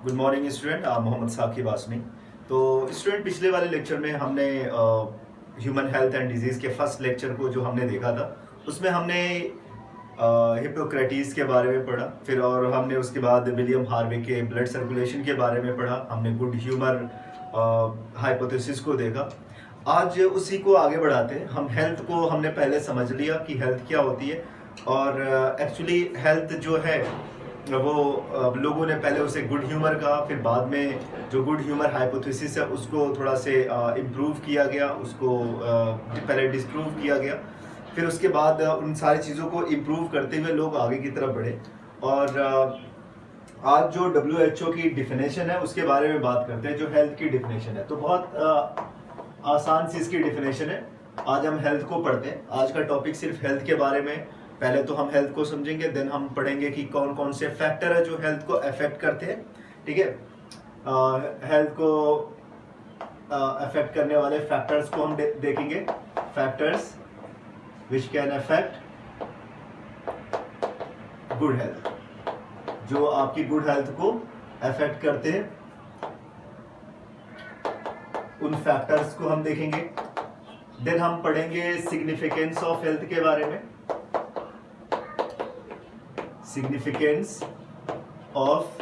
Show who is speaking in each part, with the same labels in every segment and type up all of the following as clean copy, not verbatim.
Speaker 1: Good morning student, Mohammad Saqib Asmi. तो student, पिछले वाले लेक्चर में हमने ह्यूमन हेल्थ एंड डिजीज़ के फर्स्ट लेक्चर को जो हमने देखा था उसमें हमने हिप्पोक्रेटिस के बारे में पढ़ा, फिर और हमने उसके बाद विलियम हार्वे के ब्लड सर्कुलेशन के बारे में पढ़ा, हमने गुड ह्यूमर हाइपोथेसिस को देखा। आज उसी को आगे बढ़ाते हैं। हम हेल्थ को हमने पहले समझ लिया कि हेल्थ क्या होती है, और एक्चुअली हेल्थ जो है वो लोगों ने पहले उसे गुड ह्यूमर कहा, फिर बाद में जो गुड ह्यूमर हाइपोथेसिस है उसको थोड़ा से इम्प्रूव किया गया, उसको पहले डिस्प्रूव किया गया, फिर उसके बाद उन सारी चीज़ों को इम्प्रूव करते हुए लोग आगे की तरफ बढ़े। और आज जो WHO की डिफिनेशन है उसके बारे में बात करते हैं, जो हेल्थ की डिफिनेशन है। तो बहुत आसान सी इसकी डिफिनेशन है। आज हम हेल्थ को पढ़ते हैं। आज का टॉपिक सिर्फ हेल्थ के बारे में। पहले तो हम हेल्थ को समझेंगे, देन हम पढ़ेंगे कि कौन कौन से फैक्टर है जो हेल्थ को अफेक्ट करते हैं। ठीक है, हेल्थ को अफेक्ट करने वाले फैक्टर्स को हम देखेंगे। Factors which can affect good health, जो आपकी गुड हेल्थ को अफेक्ट करते हैं, उन फैक्टर्स को हम देखेंगे। देन हम पढ़ेंगे सिग्निफिकेंस ऑफ हेल्थ के बारे में। Significance of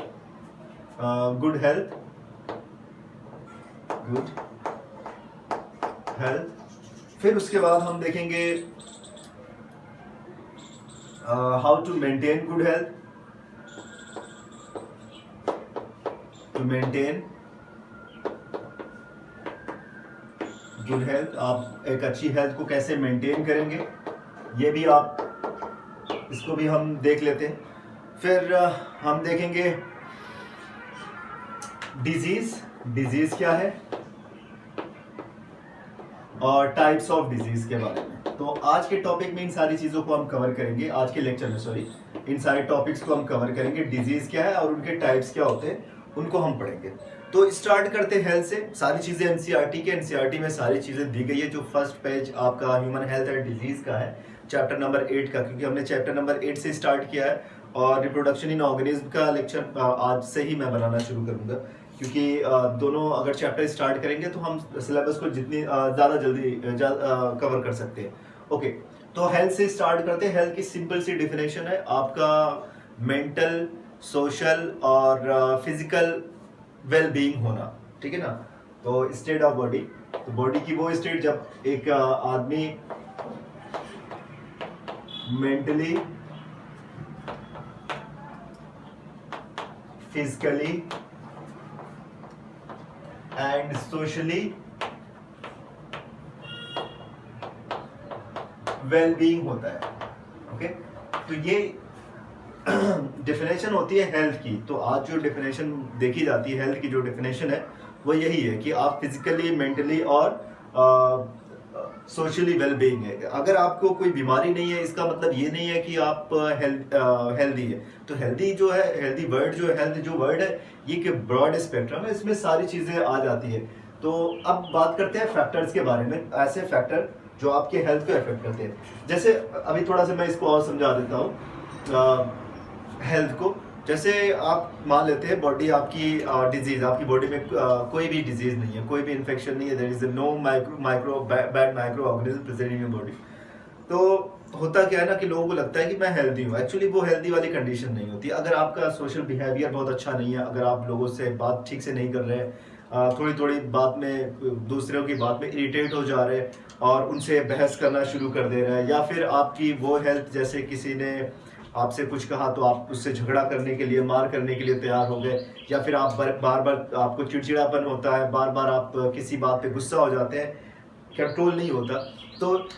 Speaker 1: good health, good health. फिर उसके बाद हम देखेंगे how to maintain good health, to maintain good health. आप एक अच्छी हेल्थ को कैसे मेंटेन करेंगे, ये भी आप इसको भी हम देख लेते हैं। फिर हम देखेंगे डिजीज क्या है, और टाइप्स ऑफ डिजीज के बारे में। तो आज के टॉपिक में इन सारी चीजों को हम कवर करेंगे। आज के लेक्चर में इन सारे टॉपिक्स को हम कवर करेंगे। डिजीज क्या है और उनके टाइप्स क्या होते हैं, उनको हम पढ़ेंगे। तो स्टार्ट करते हैं हेल्थ से। सारी चीजें एनसीईआरटी में सारी चीजें दी गई है। जो फर्स्ट पेज आपका ह्यूमन हेल्थ एंड डिजीज का है, चैप्टर नंबर 8 का, क्योंकि हमने चैप्टर नंबर 8 से स्टार्ट किया है, और रिप्रोडक्शन इन ऑर्गेनिज्म का लेक्चर आज से ही मैं बनाना शुरू करूंगा, क्योंकि दोनों अगर चैप्टर स्टार्ट करेंगे तो हम सिलेबस को जितनी ज़्यादा जल्दी कवर कर सकते हैं। ओके, तो हेल्थ से स्टार्ट करते हैं। हेल्थ की सिंपल सी डिफिनेशन है आपका मेंटल, सोशल और फिजिकल वेल बीइंग होना। ठीक है ना। तो स्टेट ऑफ बॉडी, तो बॉडी की वो स्टेट जब एक आदमी mentally, physically and socially well being होता है। ओके, तो ये डेफिनेशन होती है हेल्थ की। तो आज जो डेफिनेशन देखी जाती है हेल्थ की, जो डेफिनेशन है वो यही है कि आप फिजिकली, मेंटली और सोशली वेल बीइंग है। अगर आपको कोई बीमारी नहीं है, इसका मतलब ये नहीं है कि आप हेल्दी है। तो हेल्दी जो है, हेल्दी वर्ड जो है, हेल्थ जो वर्ड है, ये कि ब्रॉड स्पेक्ट्रम है, इसमें सारी चीजें आ जाती है। तो अब बात करते हैं फैक्टर्स के बारे में, ऐसे फैक्टर जो आपके हेल्थ को अफेक्ट करते हैं। जैसे अभी थोड़ा सा मैं इसको और समझा देता हूँ हेल्थ को। जैसे आप मान लेते हैं बॉडी आपकी डिजीज, आपकी बॉडी में कोई भी डिजीज नहीं है, कोई भी इन्फेक्शन नहीं है, there is no bad microorganism present in your body. तो होता क्या है ना कि लोगों को लगता है कि मैं हेल्दी हूँ। एक्चुअली वो हेल्दी वाली कंडीशन नहीं होती। अगर आपका सोशल बिहेवियर बहुत अच्छा नहीं है, अगर आप लोगों से बात ठीक से नहीं कर रहे हैं, थोड़ी थोड़ी बात में, दूसरों की बात में इरिटेट हो जा रहे हैं और उनसे बहस करना शुरू कर दे रहे हैं, या फिर आपकी वो हेल्थ, जैसे किसी ने आपसे कुछ कहा तो आप उससे झगड़ा करने के लिए, मार करने के लिए तैयार हो गए, या फिर आप बार बार आपको चिड़चिड़ापन होता है, बार बार आप किसी बात पे गुस्सा हो जाते हैं, कंट्रोल नहीं होता। तो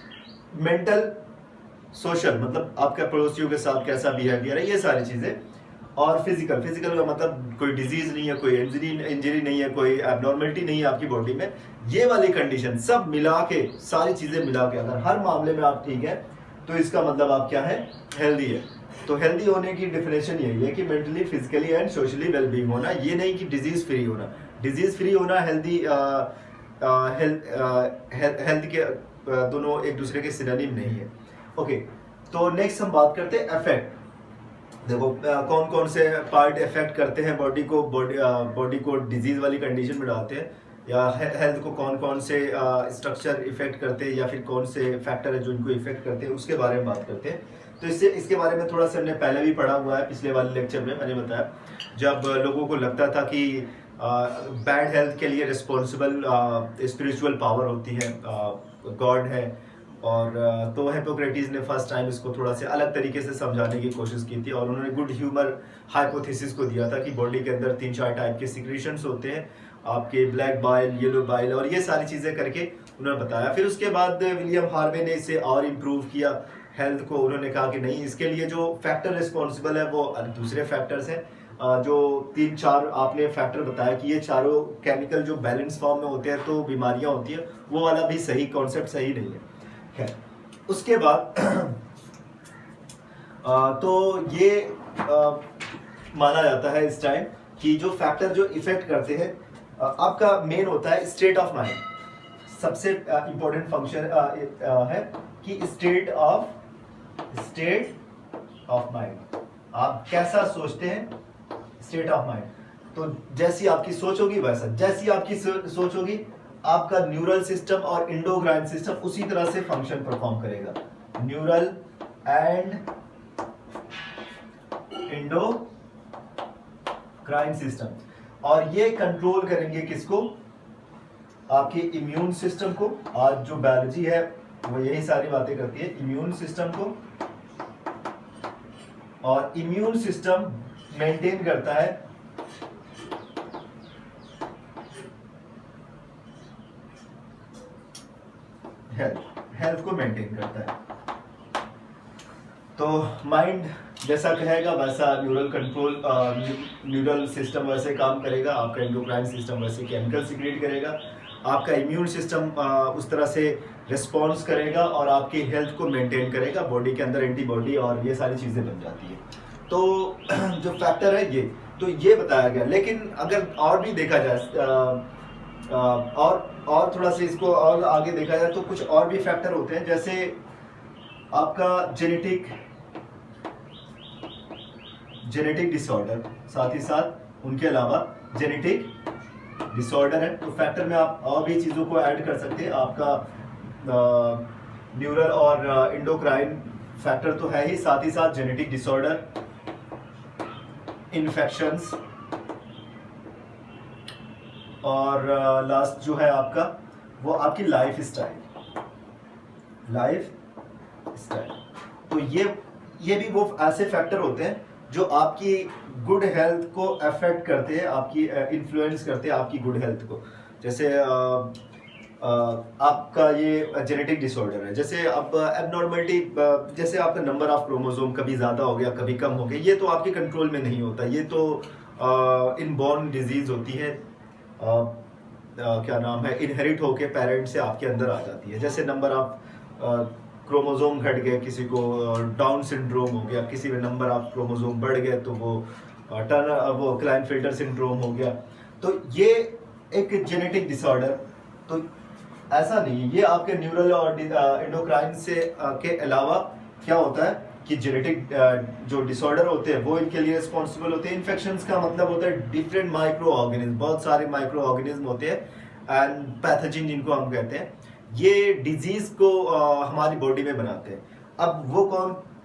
Speaker 1: मेंटल, सोशल मतलब आपका पड़ोसियों के साथ कैसा बिहेवियर है, ये सारी चीज़ें। और फिजिकल का मतलब कोई डिजीज नहीं है, कोई इंजरी नहीं है, कोई एबनॉर्मलिटी नहीं है आपकी बॉडी में। ये वाली कंडीशन सब मिला के, सारी चीज़ें मिला के अगर हर मामले में आप ठीक है, तो इसका मतलब आप क्या है, हेल्दी है। तो हेल्दी होने की डेफिनेशन यही है कि mentally, physically and socially well being होना। ये नहीं कि डिजीज फ्री होना। डिजीज फ्री होना, हेल्दी हेल्थ के दोनों एक दूसरे के सिनोनिम नहीं है। ओके, तो नेक्स्ट हम बात करते हैं अफेक्ट। देखो कौन कौन से पार्ट इफेक्ट करते हैं बॉडी को डिजीज वाली कंडीशन में डालते हैं, या हेल्थ को कौन कौन से स्ट्रक्चर इफेक्ट करते हैं, या फिर कौन से फैक्टर है जो इनको इफेक्ट करते हैं, उसके बारे में बात करते हैं। तो इसके बारे में थोड़ा सा हमने पहले भी पढ़ा हुआ है, पिछले वाले लेक्चर में मैंने बताया, जब लोगों को लगता था कि बैड हेल्थ के लिए रिस्पॉन्सिबल स्पिरिचुअल पावर होती है, गॉड है, और तो हिपोक्रेटिस ने फर्स्ट टाइम इसको थोड़ा से अलग तरीके से समझाने की कोशिश की थी, और उन्होंने गुड ह्यूमर हाइपोथेसिस को दिया था कि बॉडी के अंदर 3-4 टाइप के सिक्रीशंस होते हैं, आपके ब्लैक बाइल, येलो बाइल, और ये सारी चीज़ें करके उन्होंने बताया। फिर उसके बाद विलियम हार्वे ने इसे और इम्प्रूव किया हेल्थ को। उन्होंने कहा कि नहीं, इसके लिए जो फैक्टर रिस्पॉन्सिबल है वो दूसरे फैक्टर्स हैं, जो 3-4 आपने फैक्टर बताया कि ये चारों केमिकल जो बैलेंस फॉर्म में होते हैं तो बीमारियां होती है, वो वाला भी सही कॉन्सेप्ट सही नहीं है। उसके बाद तो ये माना जाता है इस टाइम कि जो फैक्टर जो इफेक्ट करते हैं आपका मेन होता है स्टेट ऑफ माइंड। सबसे इंपॉर्टेंट फंक्शन है कि स्टेट ऑफ माइंड, आप कैसा सोचते हैं, स्टेट ऑफ माइंड। तो जैसी आपकी सोच होगी वैसा, जैसी आपकी सोच होगी आपका न्यूरल सिस्टम और एंडोक्राइन सिस्टम उसी तरह से फंक्शन परफॉर्म करेगा। न्यूरल एंड एंडोक्राइन सिस्टम, और ये कंट्रोल करेंगे किसको, आपके इम्यून सिस्टम को। आज जो बायोलॉजी है वो यही सारी बातें करती है, इम्यून सिस्टम को, और इम्यून सिस्टम मेंटेन करता है हेल्थ को मेंटेन करता है। तो माइंड जैसा कहेगा वैसा न्यूरल सिस्टम वैसे काम करेगा, आपका एंडोक्राइन सिस्टम वैसे केमिकल सीक्रेट करेगा, आपका इम्यून सिस्टम उस तरह से रिस्पॉन्स करेगा और आपकी हेल्थ को मेंटेन करेगा, बॉडी के अंदर एंटीबॉडी और ये सारी चीज़ें बन जाती है। तो जो फैक्टर है ये, तो ये बताया गया। लेकिन अगर और भी देखा जाए और थोड़ा सा इसको और आगे देखा जाए तो कुछ और भी फैक्टर होते हैं, जैसे आपका जेनेटिक डिसऑर्डर, साथ ही साथ उनके अलावा जेनेटिक डिसऑर्डर है। तो फैक्टर में आप और भी चीज़ों को ऐड कर सकते हैं। आपका न्यूरल और एंडोक्राइन फैक्टर तो है ही, साथ जेनेटिक डिसऑर्डर, इन्फेक्शंस, और लास्ट जो है आपका वो आपकी लाइफ स्टाइल। तो ये भी वो ऐसे फैक्टर होते हैं जो आपकी गुड हेल्थ को अफेक्ट करते हैं, आपकी इन्फ्लुएंस करते हैं आपकी गुड हेल्थ को। जैसे आपका ये जेनेटिक डिसऑर्डर है, जैसे अब एबनॉर्मलिटी, जैसे आपका नंबर ऑफ क्रोमोसोम कभी ज़्यादा हो गया कभी कम हो गया, ये तो आपके कंट्रोल में नहीं होता, ये तो इनबॉर्न डिजीज होती है, क्या नाम है, इनहेरिट होके पेरेंट से आपके अंदर आ जाती है। जैसे नंबर ऑफ क्रोमोसोम घट गए, किसी को डाउन सिंड्रोम हो गया, किसी में नंबर ऑफ क्रोमोसोम बढ़ गए तो वो क्लाइनफिल्टर सिंड्रोम हो गया। तो ये एक जेनेटिक डिसऑर्डर, तो ऐसा नहीं, ये आपके न्यूरल और एंडोक्राइन से के अलावा क्या होता है कि जेनेटिक जो डिसऑर्डर होते हैं वो इनके लिए रिस्पॉन्सिबल होते हैं। इन्फेक्शंस का मतलब होता है डिफरेंट माइक्रो ऑर्गेनिज्म, बहुत सारे माइक्रो ऑर्गेनिज्म होते हैं एंड पैथोजन जिनको हम कहते हैं, ये डिजीज को हमारी बॉडी में बनाते हैं। अब वो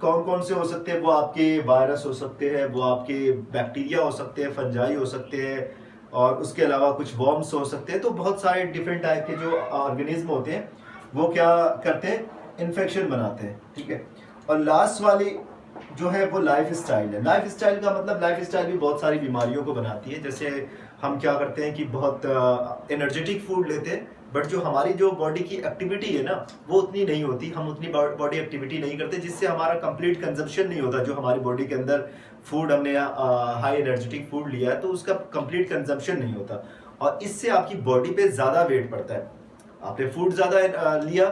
Speaker 1: कौन से हो सकते हैं, वो आपके वायरस हो सकते हैं, वो आपके बैक्टीरिया हो सकते हैं, फंजाई हो सकते हैं, और उसके अलावा कुछ वॉर्म्स हो सकते हैं। तो बहुत सारे डिफरेंट टाइप के जो ऑर्गेनिज्म होते हैं वो क्या करते हैं, इन्फेक्शन बनाते हैं, ठीक है। और लास्ट वाली जो है वो लाइफ स्टाइल है। लाइफ स्टाइल का मतलब, लाइफ स्टाइल भी बहुत सारी बीमारियों को बनाती है। जैसे हम क्या करते हैं कि बहुत एनर्जेटिक फूड लेते हैं, बट जो हमारी जो बॉडी की एक्टिविटी है ना वो उतनी नहीं होती, हम उतनी बॉडी एक्टिविटी नहीं करते, जिससे हमारा कंप्लीट कंजप्शन नहीं होता। जो हमारी बॉडी के अंदर फूड हमने हाई एनर्जेटिक फूड लिया है तो उसका कंप्लीट कंजप्शन नहीं होता, और इससे आपकी बॉडी पे ज़्यादा वेट पड़ता है। आपने फूड ज़्यादा लिया,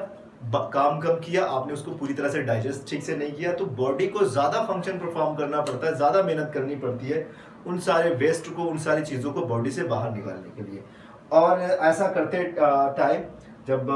Speaker 1: काम कम किया, आपने उसको पूरी तरह से डाइजेस्ट ठीक से नहीं किया, तो बॉडी को ज़्यादा फंक्शन परफॉर्म करना पड़ता है, ज़्यादा मेहनत करनी पड़ती है उन सारे वेस्ट को, उन सारी चीज़ों को बॉडी से बाहर निकालने के लिए। और ऐसा करते टाइम जब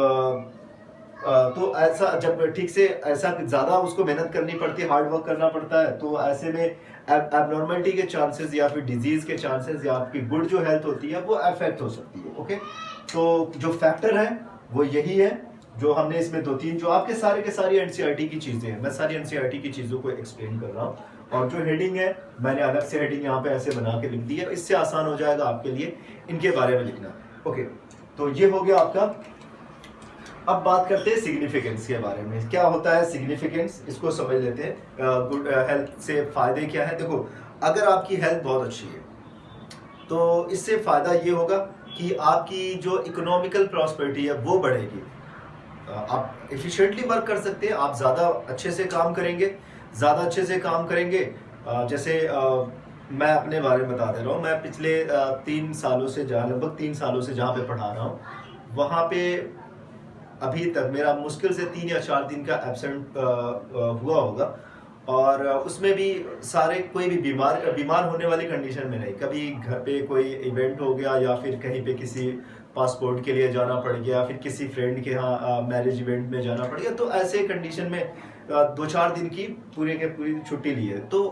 Speaker 1: तो ऐसा जब ठीक से ऐसा ज़्यादा उसको मेहनत करनी पड़ती है, हार्ड वर्क करना पड़ता है, तो ऐसे में एबनॉर्मलिटी के चांसेस या फिर डिजीज के चांसेस या आपकी गुड जो हेल्थ होती है वो अफेक्ट हो सकती है। ओके, तो जो फैक्टर है वो यही है जो हमने इसमें दो तीन, जो आपके सारे के सारी एनसीईआरटी की चीज़ें हैं, मैं सारी एनसीईआरटी की चीज़ों को एक्सप्लेन कर रहा हूँ, और जो हेडिंग है मैंने अलग से हेडिंग यहाँ पे ऐसे बना के लिख दी है, इससे आसान हो जाएगा आपके लिए इनके बारे में लिखना। ओके, तो ये हो गया आपका। अब बात करते हैं सिग्निफिकेंस के बारे में। क्या होता है सिग्निफिकेंस, इसको समझ लेते हैं। गुड हेल्थ से फायदे क्या है। देखो, अगर आपकी हेल्थ बहुत अच्छी है तो इससे फायदा ये होगा कि आपकी जो इकोनॉमिकल प्रॉस्पेरिटी है वो बढ़ेगी। आप एफिशिएंटली वर्क कर सकते हैं, आप ज़्यादा अच्छे से काम करेंगे, ज़्यादा अच्छे से काम करेंगे। जैसे मैं अपने बारे में बता दे रहा हूँ, मैं पिछले 3 सालों से लगभग 3 सालों से जहाँ पे पढ़ा रहा हूँ, वहाँ पे अभी तक मेरा मुश्किल से 3 या 4 दिन का एब्सेंट हुआ होगा, और उसमें भी सारे कोई भी बीमार होने वाली कंडीशन में नहीं। कभी घर पे कोई इवेंट हो गया, या फिर कहीं पे किसी पासपोर्ट के लिए जाना पड़ गया, फिर किसी फ्रेंड के यहाँ मैरिज इवेंट में जाना पड़ गया, तो ऐसे कंडीशन में 2-4 दिन की पूरी के पूरी छुट्टी ली है। तो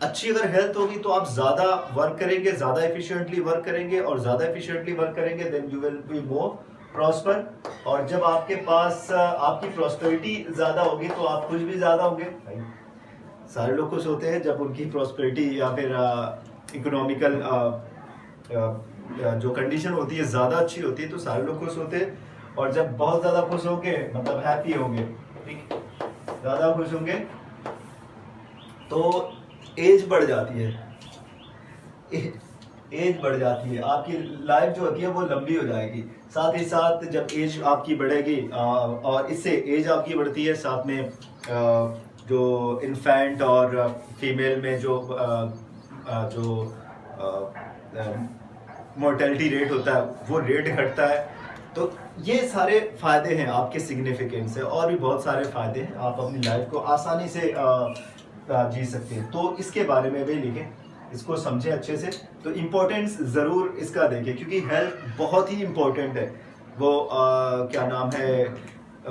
Speaker 1: अच्छी अगर हेल्थ होगी तो आप ज़्यादा वर्क करेंगे, ज़्यादा एफिशिएंटली वर्क करेंगे, और ज़्यादा एफिशिएंटली वर्क करेंगे then you will be more prosper. और जब आपके पास आपकी प्रॉस्पेरिटी ज़्यादा होगी तो आप खुश भी ज़्यादा होंगे। सारे लोग खुश होते हैं जब उनकी प्रॉस्पेरिटी या फिर इकोनॉमिकल जो कंडीशन होती है ज़्यादा अच्छी होती है, तो सारे लोग खुश होते हैं। और जब बहुत ज़्यादा खुश होंगे, मतलब हैप्पी होंगे, ठीक, ज़्यादा खुश होंगे, तो एज बढ़ जाती है। एज बढ़ जाती है, आपकी लाइफ जो होती है वो लंबी हो जाएगी। साथ ही साथ जब एज आपकी बढ़ेगी, और इससे एज आपकी बढ़ती है, साथ में जो इन्फेंट और फीमेल में जो मोर्टेलिटी रेट होता है वो रेट घटता है। तो ये सारे फायदे हैं आपके सिग्निफिकेंस से, और भी बहुत सारे फायदे हैं, आप अपनी लाइफ को आसानी से जी सकते हैं। तो इसके बारे में भी लिखें, इसको समझें अच्छे से। तो इम्पोर्टेंस ज़रूर इसका देखें, क्योंकि हेल्थ बहुत ही इम्पोर्टेंट है। वो क्या नाम है,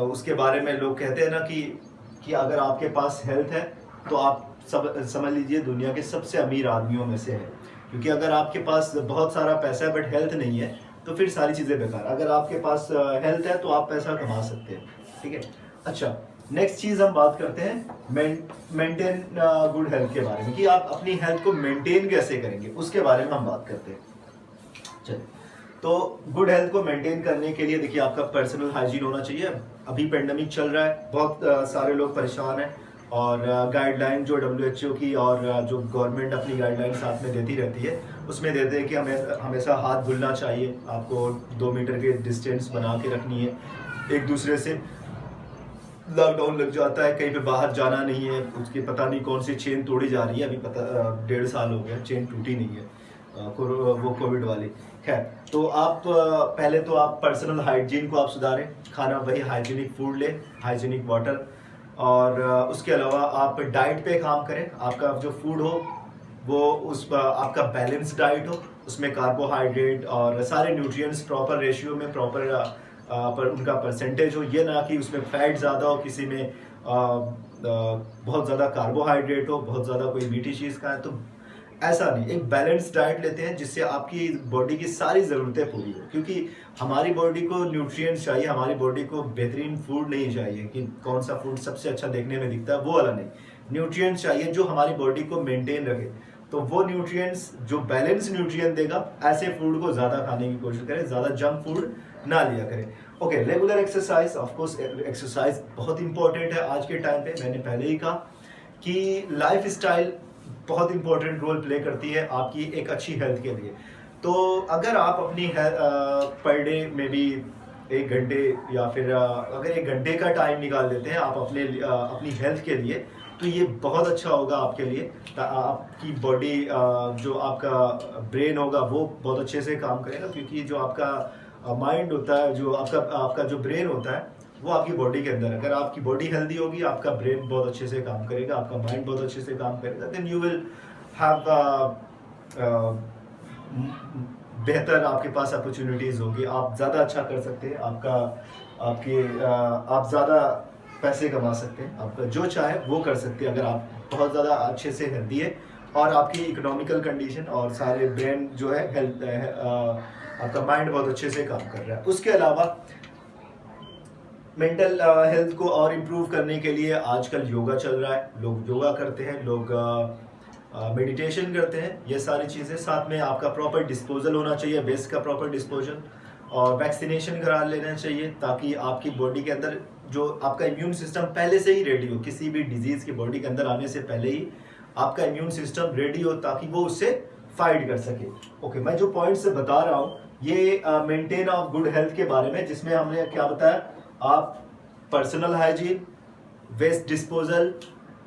Speaker 1: उसके बारे में लोग कहते हैं ना कि अगर आपके पास हेल्थ है तो आप समझ लीजिए दुनिया के सबसे अमीर आदमियों में से है। क्योंकि अगर आपके पास बहुत सारा पैसा है बट हेल्थ नहीं है तो फिर सारी चीज़ें बेकार। अगर आपके पास हेल्थ है तो आप पैसा कमा सकते हैं, ठीक है। अच्छा, नेक्स्ट चीज़ हम बात करते हैं मेंटेन गुड हेल्थ के बारे में, कि आप अपनी हेल्थ को मेंटेन कैसे करेंगे, उसके बारे में हम बात करते हैं। चलिए, तो गुड हेल्थ को मेंटेन करने के लिए देखिए आपका पर्सनल हाइजीन होना चाहिए। अभी पेंडेमिक चल रहा है, बहुत सारे लोग परेशान हैं, और गाइडलाइन जो WHO की और जो गवर्नमेंट अपनी गाइडलाइन साथ में देती रहती है, उसमें देते हैं कि हमें हमेशा हाथ धुलना चाहिए, आपको 2 मीटर की डिस्टेंस बना के रखनी है एक दूसरे से। लॉकडाउन लग जाता है, कहीं पे बाहर जाना नहीं है, उसकी पता नहीं कौन सी चेन तोड़ी जा रही है, अभी पता 1.5 साल हो गया चेन टूटी नहीं है, वो कोविड वाली। खैर, तो आप पहले तो आप पर्सनल हाइजीन को आप सुधारें, खाना वही हाइजीनिक फूड लें, हाइजीनिक वाटर, और उसके अलावा आप डाइट पे काम करें। आपका जो फूड हो वो आपका बैलेंस डाइट हो, उसमें कार्बोहाइड्रेट और सारे न्यूट्रिएंट्स प्रॉपर रेशियो में, प्रॉपर पर उनका परसेंटेज हो। ये ना कि उसमें फैट ज़्यादा हो, किसी में बहुत ज़्यादा कार्बोहाइड्रेट हो, बहुत ज़्यादा कोई मीठी चीज़ खाए, तो ऐसा नहीं। एक बैलेंस डाइट लेते हैं जिससे आपकी बॉडी की सारी ज़रूरतें पूरी हो, क्योंकि हमारी बॉडी को न्यूट्रिएंट्स चाहिए, हमारी बॉडी को बेहतरीन फूड नहीं चाहिए कि कौन सा फूड सबसे अच्छा देखने में दिखता है वो वाला नहीं। न्यूट्रिएंट्स चाहिए जो हमारी बॉडी को मेंटेन रखे, तो वो न्यूट्रिएंट्स जो बैलेंस न्यूट्रिएंट देगा, ऐसे फूड को ज़्यादा खाने की कोशिश करें, ज़्यादा जंक फूड ना लिया करें। Okay, regular exercise, of course exercise बहुत इंपॉर्टेंट है आज के टाइम पे। मैंने पहले ही कहा कि लाइफ स्टाइल बहुत इंपॉर्टेंट रोल प्ले करती है आपकी एक अच्छी हेल्थ के लिए। तो अगर आप अपनी पर डे में भी 1 घंटे या फिर अगर 1 घंटे का टाइम निकाल देते हैं आप अपनी हेल्थ के लिए, तो ये बहुत अच्छा होगा आपके लिए। आपकी बॉडी, जो आपका ब्रेन होगा वो बहुत अच्छे से काम करेगा, क्योंकि जो आपका माइंड होता है, जो आपका जो ब्रेन होता है वो आपकी बॉडी के अंदर। अगर आपकी बॉडी हेल्दी होगी, आपका ब्रेन बहुत अच्छे से काम करेगा, आपका माइंड बहुत अच्छे से काम करेगा, देन यू विल हैव बेहतर आपके पास अपॉर्चुनिटीज़ होगी, आप ज़्यादा अच्छा कर सकते हैं, आपका आप ज़्यादा पैसे कमा सकते हैं, आप जो चाहे वो कर सकते हैं अगर आप बहुत ज़्यादा अच्छे से हेल्दी है और आपकी इकोनॉमिकल कंडीशन और सारे ब्रेन जो है हेल्थ आपका माइंड बहुत अच्छे से काम कर रहा है। उसके अलावा मेंटल हेल्थ को और इम्प्रूव करने के लिए आजकल योगा चल रहा है, लोग योगा करते हैं, लोग मेडिटेशन करते हैं, ये सारी चीज़ें। साथ में आपका प्रॉपर डिस्पोजल होना चाहिए, वेस्ट का प्रॉपर डिस्पोजल, और वैक्सीनेशन करा लेना चाहिए ताकि आपकी बॉडी के अंदर जो आपका इम्यून सिस्टम पहले से ही रेडी हो, किसी भी डिजीज़ की बॉडी के अंदर आने से पहले ही आपका इम्यून सिस्टम रेडी हो ताकि वो उससे फाइट कर सके। ओके, मैं जो पॉइंट से बता रहा हूँ ये मेंटेन ऑफ गुड हेल्थ के बारे में, जिसमें हमने क्या बताया, आप पर्सनल हाइजीन, वेस्ट डिस्पोजल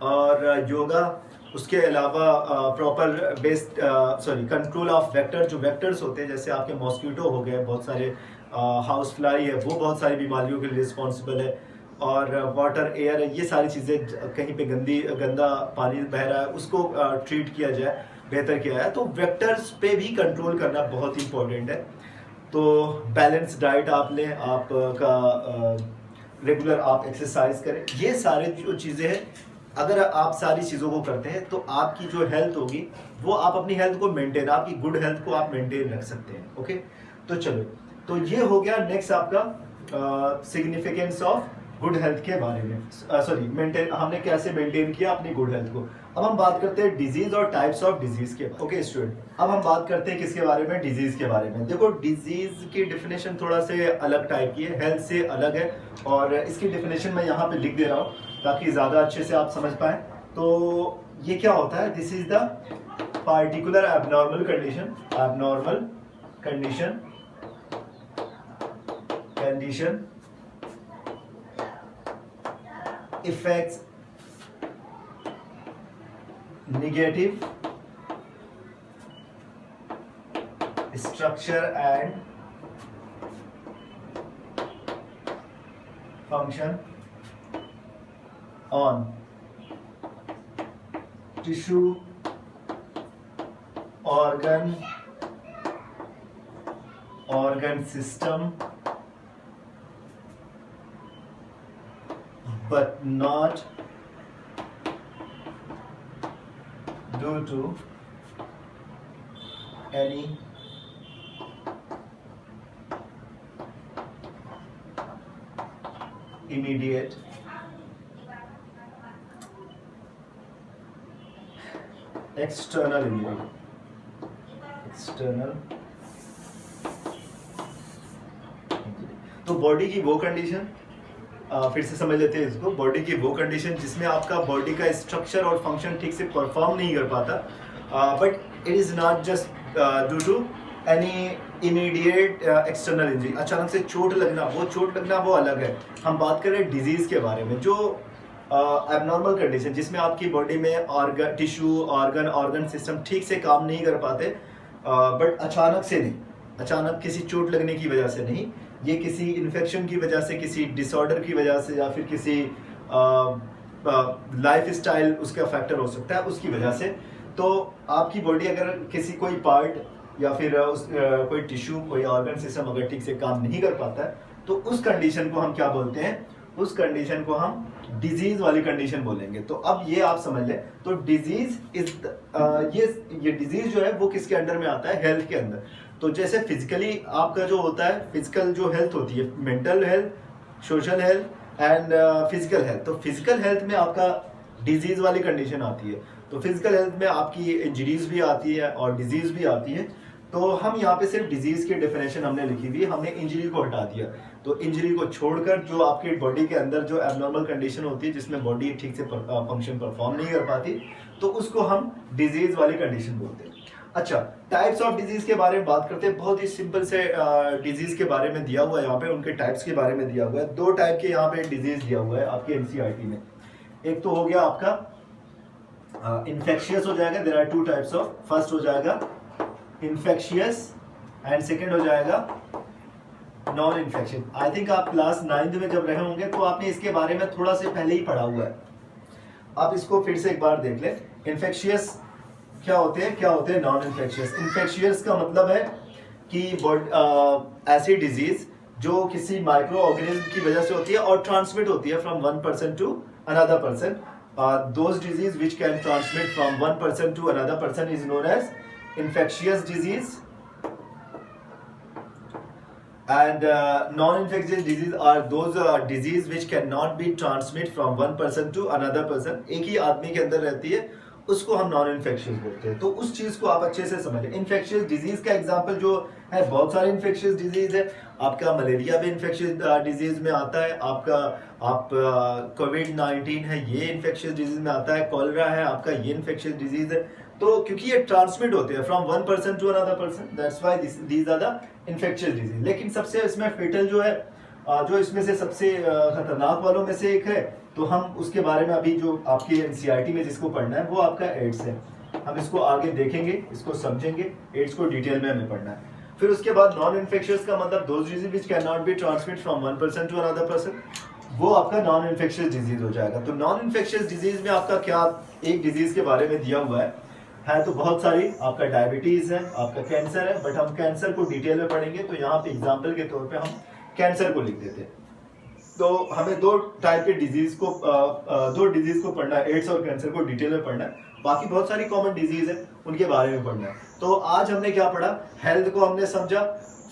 Speaker 1: और योगा, उसके अलावा proper best control of vector, जो वेक्टर्स होते हैं जैसे आपके मॉस्किटो हो गए, बहुत सारे हाउस फ्लाई है, वो बहुत सारी बीमारियों के लिए रिस्पॉन्सिबल है, और वाटर एयर है, ये सारी चीज़ें, कहीं पे गंदा पानी बह रहा है उसको ट्रीट किया जाए, बेहतर किया जाए। तो वेक्टर्स पे भी कंट्रोल करना बहुत इंपॉर्टेंट है। तो बैलेंस डाइट आप लें, आपका रेगुलर आप एक्सरसाइज करें, ये सारे जो चीज़ें हैं, अगर आप सारी चीज़ों को करते हैं तो आपकी जो हेल्थ होगी वो आप अपनी हेल्थ को मेंटेन, आपकी गुड हेल्थ को आप मेंटेन रख सकते हैं। ओके, तो चलो, तो ये हो गया नेक्स्ट आपका सिग्निफिकेंस ऑफ गुड हेल्थ के बारे में, मेंटेन, हमने कैसे मेंटेन किया अपनी गुड हेल्थ को। अब हम बात करते हैं डिजीज और टाइप्स ऑफ डिजीज के। ओके स्टूडेंट, अब हम बात करते हैं किसके बारे में, डिजीज के बारे में। देखो, डिजीज की डेफिनेशन थोड़ा से अलग टाइप की है, हेल्थ से अलग है, और इसकी डेफिनेशन मैं यहाँ पे लिख दे रहा हूँ ताकि ज़्यादा अच्छे से आप समझ पाएँ। तो ये क्या होता है, this is the particular abnormal condition affects negative structure and function on tissue, organ system, but not due to any immediate external injury. तो बॉडी की वो कंडीशन, फिर से समझ लेते हैं इसको, बॉडी की वो कंडीशन जिसमें आपका बॉडी का स्ट्रक्चर और फंक्शन ठीक से परफॉर्म नहीं कर पाता, but it is not just due to any immediate external injury. अचानक से चोट लगना वो अलग है। हम बात करें डिजीज़ के बारे में, जो एबनॉर्मल कंडीशन जिसमें आपकी बॉडी में टिश्यू, ऑर्गन सिस्टम ठीक से काम नहीं कर पाते, बट अचानक किसी चोट लगने की वजह से नहीं, ये किसी इन्फेक्शन की वजह से, किसी डिसऑर्डर की वजह से, या फिर किसी लाइफ स्टाइल उसका फैक्टर हो सकता है, उसकी वजह से। तो आपकी बॉडी अगर किसी कोई पार्ट या फिर कोई टिश्यू, कोई ऑर्गन सिस्टम अगर ठीक से काम नहीं कर पाता है, तो उस कंडीशन को हम क्या बोलते हैं, उस कंडीशन को हम डिजीज वाली कंडीशन बोलेंगे। तो अब ये आप समझ लें, तो डिजीज इज ये डिजीज जो है वो किसके अंडर में आता है, हेल्थ के अंदर। तो जैसे फिजिकली आपका जो होता है, फिजिकल जो हेल्थ होती है, mental health, social health and physical health. तो फिजिकल हेल्थ में आपका डिजीज वाली कंडीशन आती है, तो फिजिकल हेल्थ में आपकी इंजरीज भी आती है और डिजीज भी आती है। तो हम यहाँ पे सिर्फ डिजीज की डेफिनेशन हमने लिखी हुई, हमने इंजरी को हटा दिया। तो इंजरी को छोड़कर जो आपकी बॉडी के अंदर जो एबनॉर्मल कंडीशन होती है, जिसमें बॉडी ठीक से फंक्शन परफॉर्म नहीं कर पाती, तो उसको हम डिजीज वाली कंडीशन बोलते हैं। अच्छा, टाइप्स ऑफ डिजीज के बारे में बात करते हैं। बहुत ही सिंपल से डिजीज के बारे में दिया हुआ है यहाँ पे, उनके टाइप्स के बारे में दिया हुआ है। 2 टाइप के यहाँ पे डिजीज दिया हुआ है आपके एनसीईआरटी में। एक तो हो गया आपका इन्फेक्शियस हो जाएगा, there are 2 types of. First हो जाएगा इन्फेक्शियस एंड सेकेंड हो जाएगा नॉन इन्फेक्शन। आई थिंक आप क्लास 9th में जब रहे होंगे तो आपने इसके बारे में थोड़ा से पहले ही पढ़ा हुआ है, आप इसको फिर से एक बार देख लें। इन्फेक्शियस क्या होते हैं, नॉन इन्फेक्शियस। इन्फेक्शियस का मतलब है कि ऐसी डिजीज जो किसी माइक्रो ऑर्गेनिज्म की वजह से होती है और ट्रांसमिट होती है from one person to another person. Those disease which can transmit from one person to another person is known as infectious disease. And non-infectious disease are those disease which cannot be transmit from one person to another person. एक ही आदमी के अंदर रहती है, उसको हम non infectious बोलते हैं. तो उस चीज को आप अच्छे से समझें. इन्फेक्शियस डिजीज का एग्जांपल जो है, बहुत सारे इन्फेक्शियस डिजीज है. आपका मलेरिया भी इन्फेक्शियस डिजीज में आता है. आप कोविड-19 है, ये इन्फेक्शियस डिजीज में आता है. कॉलरा है आपका, ये इन्फेक्शियस डिजीज है. तो क्योंकि ये ट्रांसमिट होते हैं from one person to another person, that's why these are the infectious disease. लेकिन सबसे इसमें फेटल जो है, जो इसमें से सबसे खतरनाक वालों में से एक है, तो हम उसके बारे में अभी जो आपके एनसीईआरटी में जिसको पढ़ना है वो आपका एड्स है. हम इसको आगे देखेंगे, इसको समझेंगे. एड्स को डिटेल में हमें पढ़ना है. फिर उसके बाद नॉन इन्फेक्शियस का मतलब those disease which can not be transmit from one person to another person, वो आपका नॉन इन्फेक्शियस डिजीज हो जाएगा. तो नॉन इन्फेक्शियस डिजीज में आपका क्या, एक डिजीज के बारे में दिया हुआ है तो बहुत सारी. आपका डायबिटीज है, आपका कैंसर है, बट हम कैंसर को डिटेल में पढ़ेंगे. तो यहाँ पे एग्जाम्पल के तौर पे हम कैंसर को लिख देते हैं. तो हमें दो टाइप के डिजीज को पढ़ना है, एड्स और कैंसर को डिटेल में पढ़ना है. बाकी बहुत सारी कॉमन डिजीज है, उनके बारे में पढ़ना है. तो आज हमने क्या पढ़ा, हेल्थ को हमने समझा,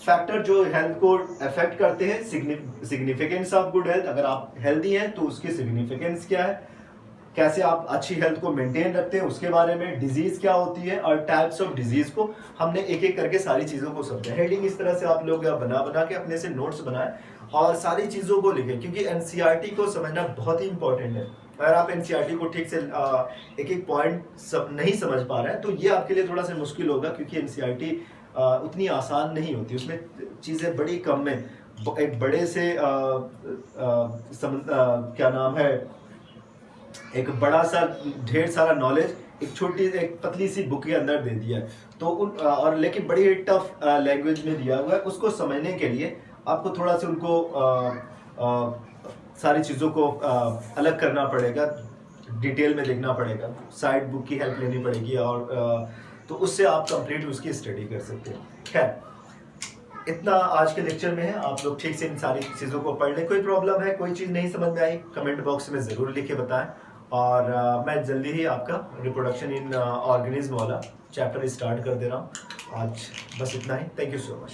Speaker 1: फैक्टर जो हेल्थ को अफेक्ट करते हैं, सिग्निफिकेंस ऑफ गुड हेल्थ. अगर आप हेल्दी हैं तो उसकी सिग्निफिकेंस क्या है, कैसे आप अच्छी हेल्थ को मेंटेन रखते हैं उसके बारे में, डिजीज क्या होती है और टाइप्स ऑफ डिजीज को हमने एक एक करके सारी चीज़ों को समझा. हेडिंग इस तरह से आप लोग बना के अपने से नोट्स बनाए और सारी चीज़ों को लिखें, क्योंकि एनसीईआरटी को समझना बहुत ही इंपॉर्टेंट है. अगर आप एनसीईआरटी को ठीक से एक एक पॉइंट नहीं समझ पा रहे हैं तो ये आपके लिए थोड़ा सा मुश्किल होगा, क्योंकि एनसीईआरटी उतनी आसान नहीं होती. उसमें चीज़ें बड़ी कम में, एक बड़े से क्या नाम है, एक बड़ा सा ढेर सारा नॉलेज एक छोटी एक पतली सी बुक के अंदर दे दिया है. तो और लेकिन बड़ी टफ लैंग्वेज में दिया हुआ है. उसको समझने के लिए आपको थोड़ा सा उनको सारी चीज़ों को अलग करना पड़ेगा, डिटेल में देखना पड़ेगा, साइड बुक की हेल्प लेनी पड़ेगी, और तो उससे आप कंप्लीट उसकी स्टडी कर सकते हैं. खैर, इतना आज के लेक्चर में है. आप लोग ठीक से इन सारी चीज़ों को पढ़ लें. कोई प्रॉब्लम है, कोई चीज़ नहीं समझ में आई, कमेंट बॉक्स में ज़रूर लिख के बताएं. और मैं जल्दी ही आपका रिप्रोडक्शन इन ऑर्गेनिज्म वाला चैप्टर स्टार्ट कर दे रहा हूँ. आज बस इतना ही. Thank you so much.